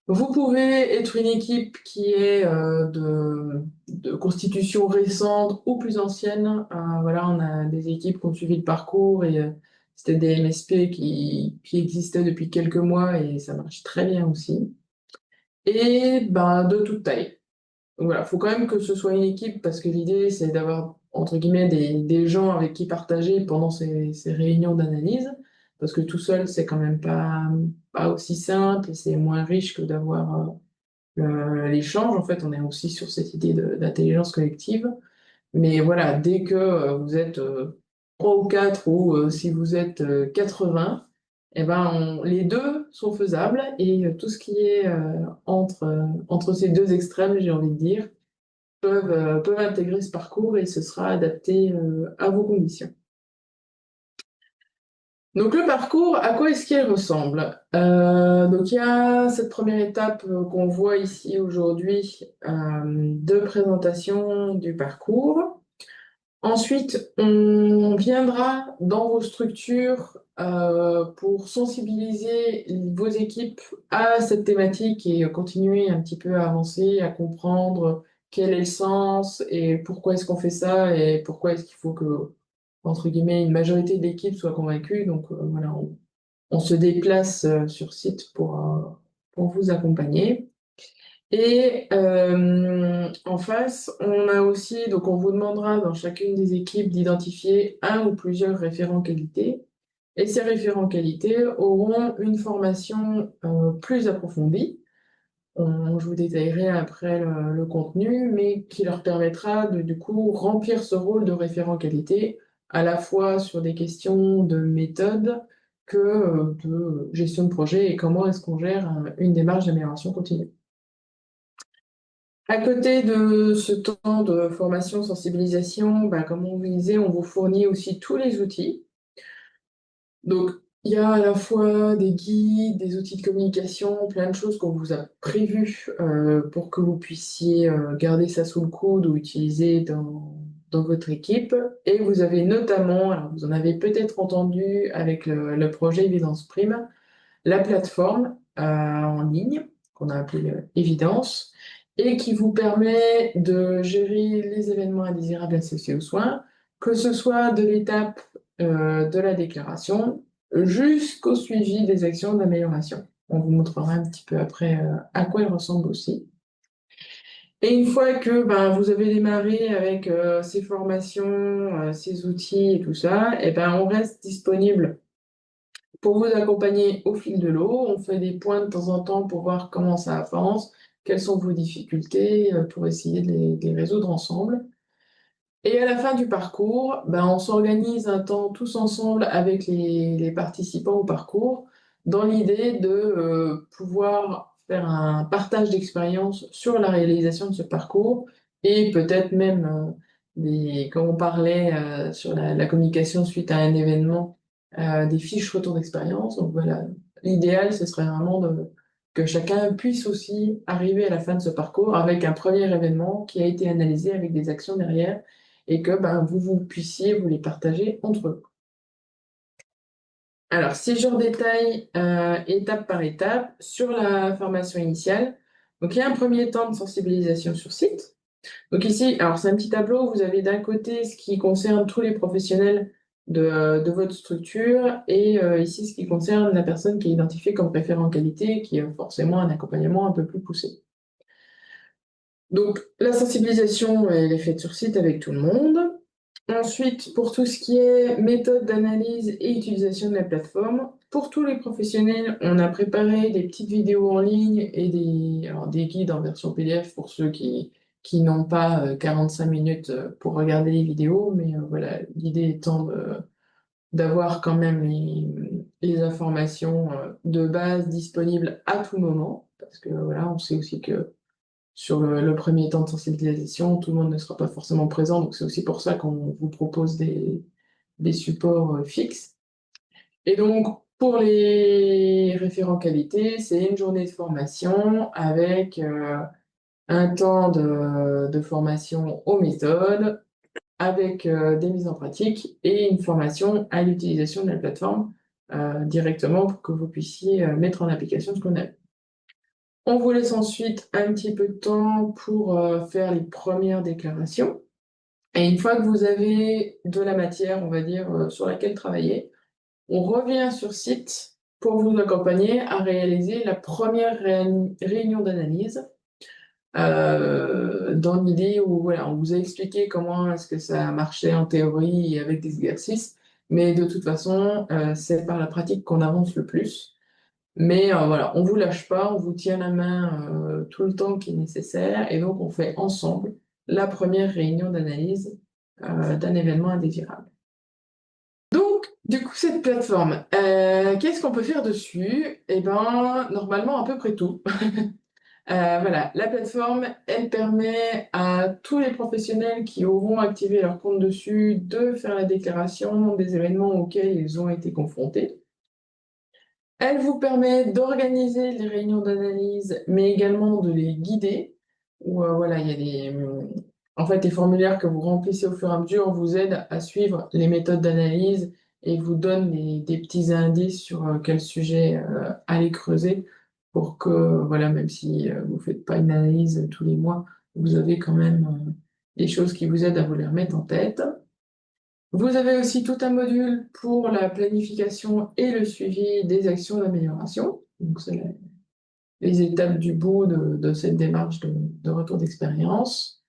Vous pouvez être une équipe qui est de constitution récente ou plus ancienne. Voilà, on a des équipes qui ont suivi le parcours et c'était des MSP qui existaient depuis quelques mois et ça marche très bien aussi. Et ben, de toute taille. Donc voilà, faut quand même que ce soit une équipe parce que l'idée c'est d'avoir entre guillemets des gens avec qui partager pendant ces réunions d'analyse parce que tout seul c'est quand même pas aussi simple et c'est moins riche que d'avoir l'échange. En fait, on est aussi sur cette idée d'intelligence collective. Mais voilà, dès que vous êtes 3 ou 4 ou si vous êtes 80, eh ben, les deux sont faisables et tout ce qui est entre ces deux extrêmes, j'ai envie de dire, peuvent intégrer ce parcours et ce sera adapté à vos conditions. Donc le parcours, à quoi est-ce qu'il ressemble? Donc il y a cette première étape qu'on voit ici aujourd'hui de présentation du parcours. Ensuite, on viendra dans vos structures pour sensibiliser vos équipes à cette thématique et continuer un petit peu à avancer, à comprendre quel est le sens et pourquoi est-ce qu'on fait ça et pourquoi est-ce qu'il faut que, entre guillemets, une majorité de l'équipe soit convaincue. Donc voilà, on se déplace sur site pour vous accompagner. Et en face, on a aussi, donc on vous demandera dans chacune des équipes d'identifier un ou plusieurs référents qualité. Et ces référents qualité auront une formation plus approfondie. Je vous détaillerai après le contenu, mais qui leur permettra de du coup remplir ce rôle de référent qualité, à la fois sur des questions de méthode que de gestion de projet et comment est-ce qu'on gère une démarche d'amélioration continue. À côté de ce temps de formation, sensibilisation, comme on vous disait, on vous fournit aussi tous les outils. Donc, il y a à la fois des guides, des outils de communication, plein de choses qu'on vous a prévues pour que vous puissiez garder ça sous le coude ou utiliser dans votre équipe. Et vous avez notamment, alors vous en avez peut-être entendu avec le projet Évidence Prime, la plateforme en ligne qu'on a appelée Évidence et qui vous permet de gérer les événements indésirables associés aux soins, que ce soit de l'étape de la déclaration jusqu'au suivi des actions d'amélioration. On vous montrera un petit peu après à quoi elles ressemblent aussi. Et une fois que vous avez démarré avec ces formations, ces outils et tout ça, et on reste disponible pour vous accompagner au fil de l'eau. On fait des points de temps en temps pour voir comment ça avance, quelles sont vos difficultés, pour essayer de les résoudre ensemble. Et à la fin du parcours, on s'organise un temps tous ensemble avec les participants au parcours dans l'idée de pouvoir faire un partage d'expérience sur la réalisation de ce parcours et peut-être même, comme on parlait sur la communication suite à un événement, des fiches retour d'expérience. Donc voilà, l'idéal, ce serait vraiment que chacun puisse aussi arriver à la fin de ce parcours avec un premier événement qui a été analysé avec des actions derrière et que vous puissiez vous les partager entre vous. Alors, si je redétaille étape par étape sur la formation initiale, donc il y a un premier temps de sensibilisation sur site. Donc ici, alors c'est un petit tableau, vous avez d'un côté ce qui concerne tous les professionnels de votre structure et ici ce qui concerne la personne qui est identifiée comme référent qualité, qui a forcément un accompagnement un peu plus poussé. Donc la sensibilisation, elle est faite sur site avec tout le monde. Ensuite, pour tout ce qui est méthode d'analyse et utilisation de la plateforme, pour tous les professionnels, on a préparé des petites vidéos en ligne et des guides en version PDF pour ceux qui n'ont pas 45 minutes pour regarder les vidéos. Mais voilà, l'idée étant d'avoir quand même les informations de base disponibles à tout moment. Parce que voilà, on sait aussi que sur le premier temps de sensibilisation, tout le monde ne sera pas forcément présent, donc c'est aussi pour ça qu'on vous propose des supports fixes. Et donc, pour les référents qualité, c'est une journée de formation avec un temps de formation aux méthodes, avec des mises en pratique et une formation à l'utilisation de la plateforme directement pour que vous puissiez mettre en application ce qu'on a vu. On vous laisse ensuite un petit peu de temps pour faire les premières déclarations. Et une fois que vous avez de la matière, on va dire, sur laquelle travailler, on revient sur site pour vous accompagner à réaliser la première réunion d'analyse, dans l'idée où voilà, on vous a expliqué comment est-ce que ça marchait en théorie et avec des exercices, mais de toute façon, c'est par la pratique qu'on avance le plus. Mais voilà, on vous lâche pas, on vous tient la main tout le temps qui est nécessaire, et donc on fait ensemble la première réunion d'analyse d'un événement indésirable. Donc, du coup, cette plateforme, qu'est-ce qu'on peut faire dessus? Eh ben, normalement, à peu près tout. Voilà, la plateforme, elle permet à tous les professionnels qui auront activé leur compte dessus de faire la déclaration des événements auxquels ils ont été confrontés. Elle vous permet d'organiser les réunions d'analyse, mais également de les guider. Où, voilà, il y a en fait, les formulaires que vous remplissez au fur et à mesure vous aident à suivre les méthodes d'analyse et vous donnent des petits indices sur quel sujet aller creuser pour que, voilà, même si vous ne faites pas une analyse tous les mois, vous avez quand même des choses qui vous aident à vous les remettre en tête. Vous avez aussi tout un module pour la planification et le suivi des actions d'amélioration. Donc, c'est les étapes du bout de cette démarche de retour d'expérience.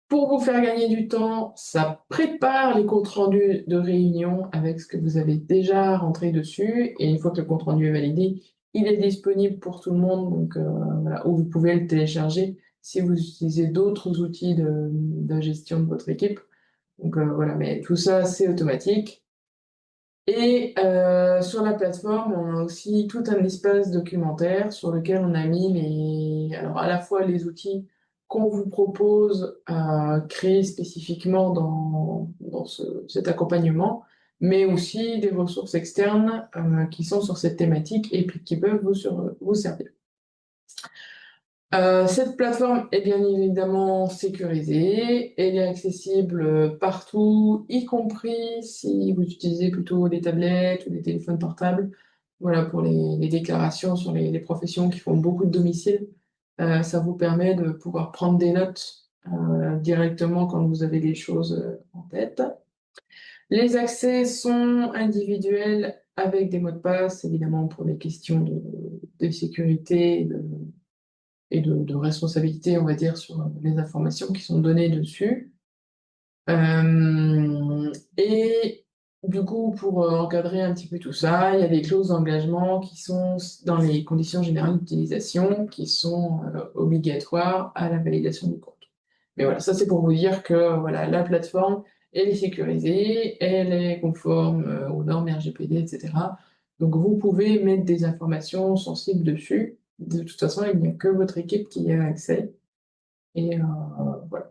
Pour vous faire gagner du temps, ça prépare les comptes rendus de réunion avec ce que vous avez déjà rentré dessus. Et une fois que le compte rendu est validé, il est disponible pour tout le monde. Donc, voilà, ou vous pouvez le télécharger si vous utilisez d'autres outils de gestion de votre équipe. Donc voilà, mais tout ça, c'est automatique. Et sur la plateforme, on a aussi tout un espace documentaire sur lequel on a mis alors à la fois les outils qu'on vous propose créés spécifiquement dans cet accompagnement, mais aussi des ressources externes qui sont sur cette thématique et puis qui peuvent vous servir. Cette plateforme est bien évidemment sécurisée, elle est accessible partout, y compris si vous utilisez plutôt des tablettes ou des téléphones portables. Voilà, pour les déclarations sur les professions qui font beaucoup de domicile, ça vous permet de pouvoir prendre des notes directement quand vous avez les choses en tête. Les accès sont individuels avec des mots de passe, évidemment pour des questions de sécurité et de responsabilité, on va dire, sur les informations qui sont données dessus. Et du coup, pour encadrer un petit peu tout ça, il y a des clauses d'engagement qui sont dans les conditions générales d'utilisation, qui sont obligatoires à la validation du compte. Mais voilà, ça c'est pour vous dire que voilà, la plateforme, elle est sécurisée, elle est conforme aux normes RGPD, etc. Donc vous pouvez mettre des informations sensibles dessus. De toute façon, il n'y a que votre équipe qui y a accès. Et voilà.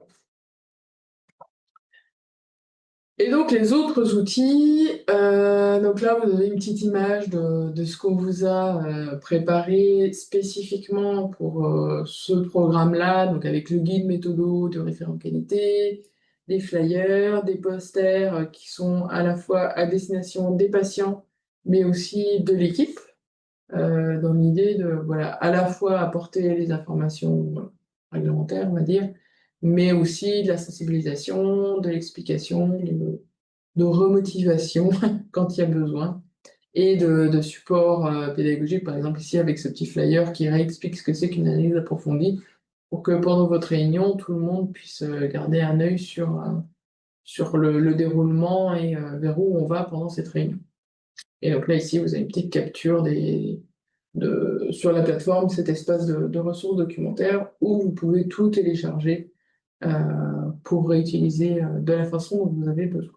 Et donc les autres outils, donc là vous avez une petite image de ce qu'on vous a préparé spécifiquement pour ce programme-là, donc avec le guide méthodo de référent qualité, des flyers, des posters qui sont à la fois à destination des patients, mais aussi de l'équipe, dans l'idée de voilà, à la fois apporter les informations réglementaires, on va dire, mais aussi de la sensibilisation, de l'explication, de remotivation quand il y a besoin, et de support pédagogique, par exemple ici avec ce petit flyer qui réexplique ce que c'est qu'une analyse approfondie, pour que pendant votre réunion, tout le monde puisse garder un œil sur le déroulement et vers où on va pendant cette réunion. Et donc là, ici, vous avez une petite capture sur la plateforme, cet espace de ressources documentaires où vous pouvez tout télécharger pour réutiliser de la façon dont vous avez besoin.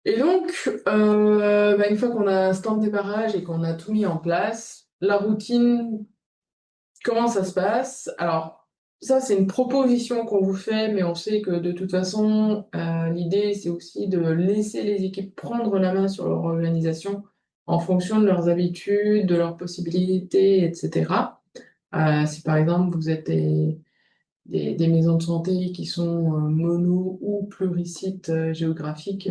Et donc, une fois qu'on a un stand de démarrage et qu'on a tout mis en place, la routine, comment ça se passe? Alors, ça, c'est une proposition qu'on vous fait, mais on sait que de toute façon, l'idée, c'est aussi de laisser les équipes prendre la main sur leur organisation en fonction de leurs habitudes, de leurs possibilités, etc. Si par exemple, vous êtes des maisons de santé qui sont mono ou plurisites géographiques,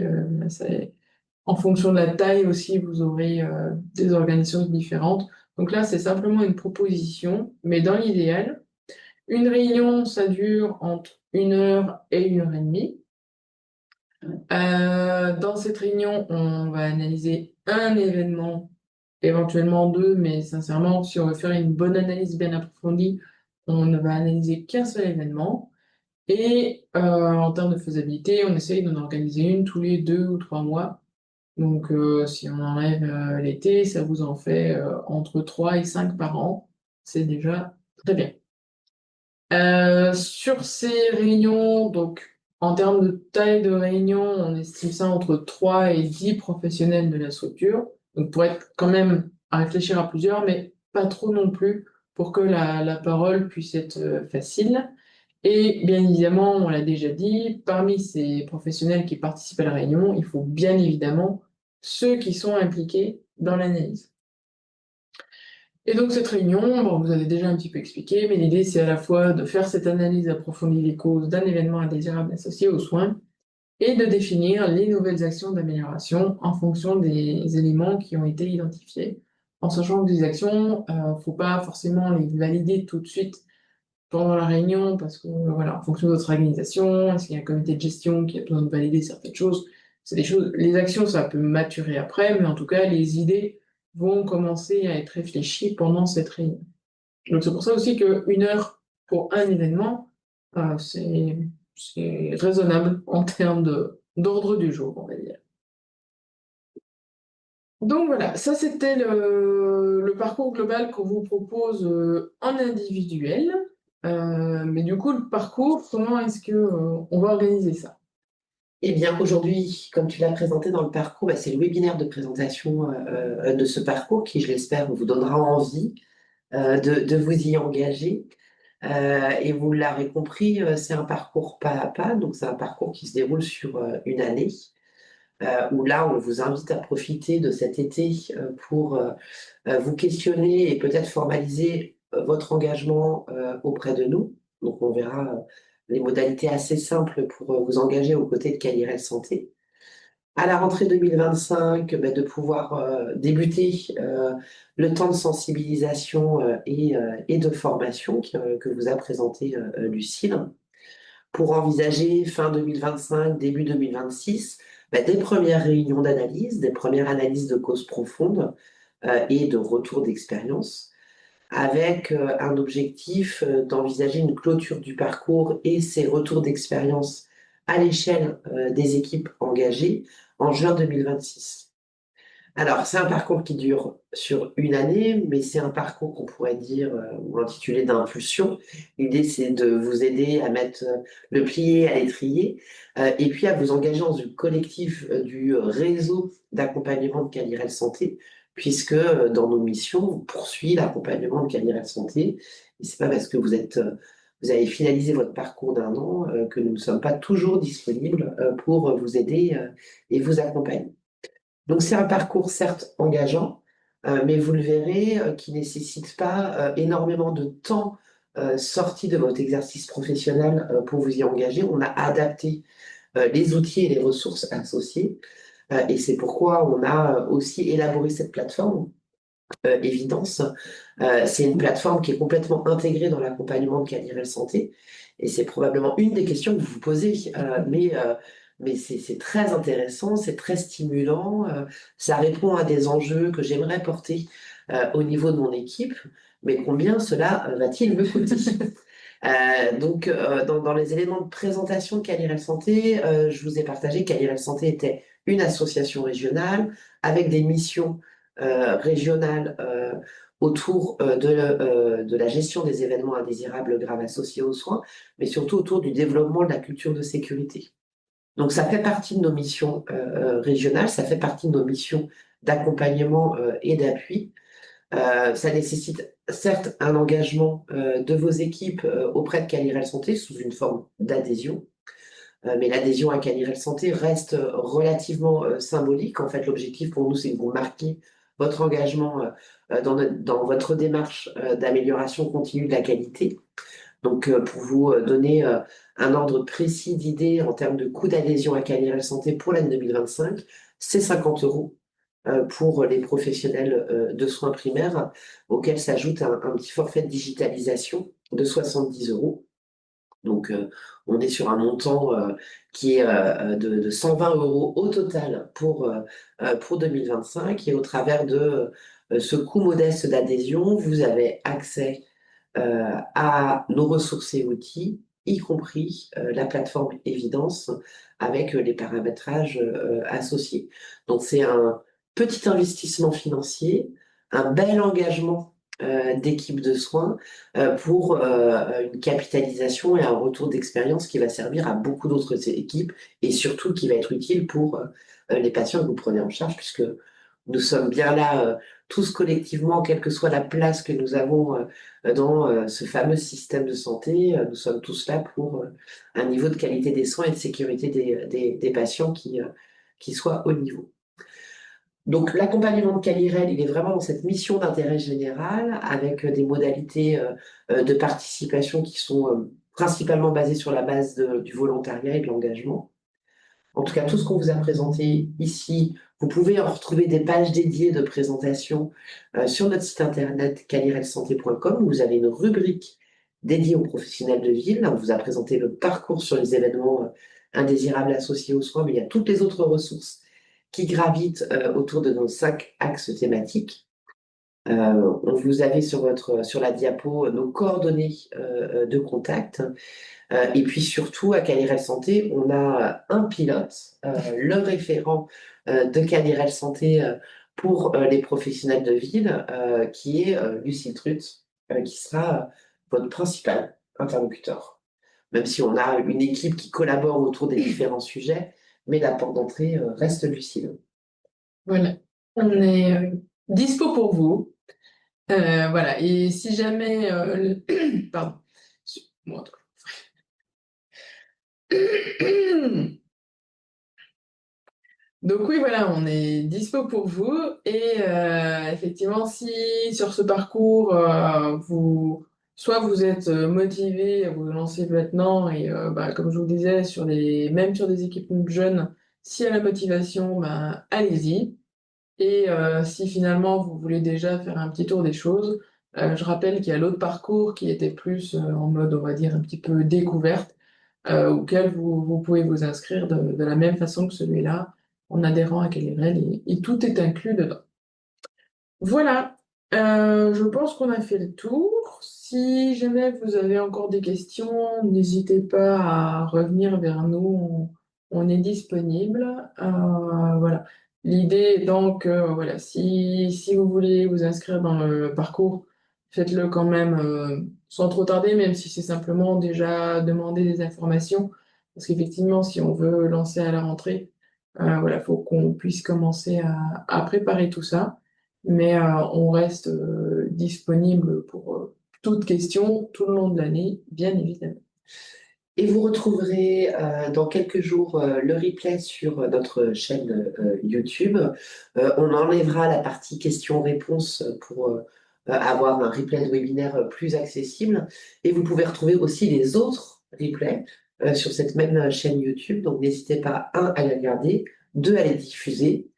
en fonction de la taille aussi, vous aurez des organisations différentes. Donc là, c'est simplement une proposition, mais dans l'idéal, une réunion, ça dure entre 1 heure et 1 heure et demie. Dans cette réunion, on va analyser un événement, éventuellement deux, mais sincèrement, si on veut faire une bonne analyse bien approfondie, on ne va analyser qu'un seul événement. Et en termes de faisabilité, on essaye d'en organiser une tous les 2 ou 3 mois. Donc si on enlève l'été, ça vous en fait entre 3 et 5 par an. C'est déjà très bien. Sur ces réunions, donc en termes de taille de réunion, on estime ça entre 3 et 10 professionnels de la structure. Donc pour être quand même à réfléchir à plusieurs, mais pas trop non plus pour que la parole puisse être facile. Et bien évidemment, on l'a déjà dit, parmi ces professionnels qui participent à la réunion, il faut bien évidemment ceux qui sont impliqués dans l'analyse. Et donc cette réunion, bon, vous avez déjà un petit peu expliqué, mais l'idée c'est à la fois de faire cette analyse approfondie des causes d'un événement indésirable associé aux soins et de définir les nouvelles actions d'amélioration en fonction des éléments qui ont été identifiés. En sachant que des actions, faut pas forcément les valider tout de suite pendant la réunion, parce que voilà, en fonction de votre organisation, est-ce qu'il y a un comité de gestion qui a besoin de valider certaines choses? C'est des choses, les actions, ça peut maturer après, mais en tout cas, les idées vont commencer à être réfléchies pendant cette réunion. Donc c'est pour ça aussi que 1 heure pour un événement, c'est raisonnable en termes d'ordre du jour, on va dire. Donc voilà, ça c'était le parcours global qu'on vous propose en individuel. Mais du coup, le parcours, comment est-ce que on va organiser ça? Eh bien, aujourd'hui, comme tu l'as présenté dans le parcours, bah, c'est le webinaire de présentation de ce parcours qui, je l'espère, vous donnera envie de vous y engager. Et vous l'aurez compris, c'est un parcours pas à pas, donc c'est un parcours qui se déroule sur une année, où là, on vous invite à profiter de cet été pour vous questionner et peut-être formaliser votre engagement auprès de nous. Donc, on verra les modalités assez simples pour vous engager aux côtés de Calirel Santé. À la rentrée 2025, ben, de pouvoir débuter le temps de sensibilisation et de formation que vous a présenté Lucille, pour envisager fin 2025, début 2026, ben, des premières réunions d'analyse, des premières analyses de causes profondes et de retour d'expérience, avec un objectif d'envisager une clôture du parcours et ses retours d'expérience à l'échelle des équipes engagées en juin 2026. Alors, c'est un parcours qui dure sur une année, mais c'est un parcours qu'on pourrait dire ou intituler d'impulsion. L'idée, c'est de vous aider à mettre le plié à l'étrier et puis à vous engager dans une collectif du réseau d'accompagnement de Calirel Santé, puisque dans nos missions, on poursuit l'accompagnement de Calirel Santé. Et c'est pas parce que vous avez finalisé votre parcours d'1 an que nous ne sommes pas toujours disponibles pour vous aider et vous accompagner. Donc c'est un parcours certes engageant, mais vous le verrez, qui nécessite pas énormément de temps sorti de votre exercice professionnel pour vous y engager. On a adapté les outils et les ressources associées, et c'est pourquoi on a aussi élaboré cette plateforme. Évidence, c'est une plateforme qui est complètement intégrée dans l'accompagnement de Calirel Santé, et c'est probablement une des questions que vous vous posez, mais c'est très intéressant, c'est très stimulant, ça répond à des enjeux que j'aimerais porter au niveau de mon équipe, mais combien cela va-t-il me coûter? Donc, dans les éléments de présentation de Calirel Santé, je vous ai partagé que Calirel Santé était une association régionale avec des missions régionales autour de la gestion des événements indésirables graves associés aux soins, mais surtout autour du développement de la culture de sécurité. Donc, ça fait partie de nos missions régionales, ça fait partie de nos missions d'accompagnement et d'appui. Ça nécessite certes un engagement de vos équipes auprès de Calirel Santé sous une forme d'adhésion, mais l'adhésion à Calirel Santé reste relativement symbolique. En fait, l'objectif pour nous, c'est que vous marquiez votre engagement dans votre démarche d'amélioration continue de la qualité. Donc, pour vous donner un ordre précis d'idée en termes de coût d'adhésion à Calirel Santé pour l'année 2025, c'est 50 euros pour les professionnels de soins primaires, auquel s'ajoute un petit forfait de digitalisation de 70 euros. Donc, on est sur un montant qui est de 120 euros au total pour 2025. Et au travers de ce coût modeste d'adhésion, vous avez accès à nos ressources et outils, y compris la plateforme Évidence avec les paramétrages associés. Donc, c'est un petit investissement financier, un bel engagement d'équipe de soins pour une capitalisation et un retour d'expérience qui va servir à beaucoup d'autres équipes et surtout qui va être utile pour les patients que vous prenez en charge, puisque nous sommes bien là tous collectivement, quelle que soit la place que nous avons dans ce fameux système de santé, nous sommes tous là pour un niveau de qualité des soins et de sécurité des patients qui soit au niveau. Donc, l'accompagnement de Calirel, il est vraiment dans cette mission d'intérêt général avec des modalités de participation qui sont principalement basées sur la base du volontariat et de l'engagement. En tout cas, tout ce qu'on vous a présenté ici, vous pouvez en retrouver des pages dédiées de présentation sur notre site internet calirelsanté.com. Vous avez une rubrique dédiée aux professionnels de ville. On vous a présenté le parcours sur les événements indésirables associés aux soins, mais il y a toutes les autres ressources qui gravitent autour de nos 5 axes thématiques. On vous avait sur la diapo nos coordonnées de contact. Et puis surtout, à Calirel Santé, on a un pilote, le référent de Calirel Santé pour les professionnels de ville, qui est Lucille Trut, qui sera votre principal interlocuteur. Même si on a une équipe qui collabore autour des différents sujets, mais la porte d'entrée reste Lucille. Voilà, on est dispo pour vous. Voilà, et si jamais... Pardon. Moi, donc oui, voilà, on est dispo pour vous. Et effectivement, si sur ce parcours, soit vous êtes motivé à vous lancer maintenant, et comme je vous disais, même sur des équipes jeunes, s'il y a la motivation, allez-y. Et si finalement vous voulez déjà faire un petit tour des choses, je rappelle qu'il y a l'autre parcours qui était plus en mode, on va dire, un petit peu découverte, auquel vous pouvez vous inscrire de la même façon que celui-là, en adhérant à Calirel, et tout est inclus dedans. Voilà, je pense qu'on a fait le tour. Si jamais vous avez encore des questions, n'hésitez pas à revenir vers nous, on est disponible. Voilà. L'idée est donc, voilà, si vous voulez vous inscrire dans le parcours, faites-le quand même sans trop tarder, même si c'est simplement déjà demander des informations. Parce qu'effectivement, si on veut lancer à la rentrée, voilà, faut qu'on puisse commencer à préparer tout ça. Mais on reste disponible pour toute question tout le long de l'année, bien évidemment. Et vous retrouverez dans quelques jours le replay sur notre chaîne YouTube. On enlèvera la partie questions-réponses pour avoir un replay de webinaire plus accessible. Et vous pouvez retrouver aussi les autres replays sur cette même chaîne YouTube. Donc n'hésitez pas, un, à les regarder, deux, à les diffuser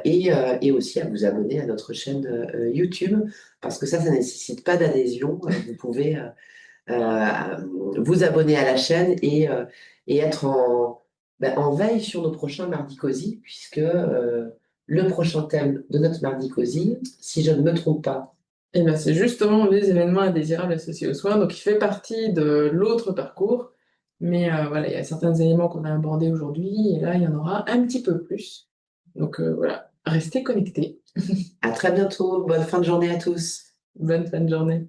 et aussi à vous abonner à notre chaîne YouTube parce que ça ne nécessite pas d'adhésion. Vous pouvez vous abonner à la chaîne et être en veille sur nos prochains Mardi Cosy, puisque le prochain thème de notre Mardi Cosy, si je ne me trompe pas, Et bien, c'est justement les événements indésirables associés aux soins, donc il fait partie de l'autre parcours, mais voilà, il y a certains éléments qu'on a abordés aujourd'hui, et là, il y en aura un petit peu plus. Donc voilà, restez connectés. à très bientôt, bonne fin de journée à tous. Bonne fin de journée.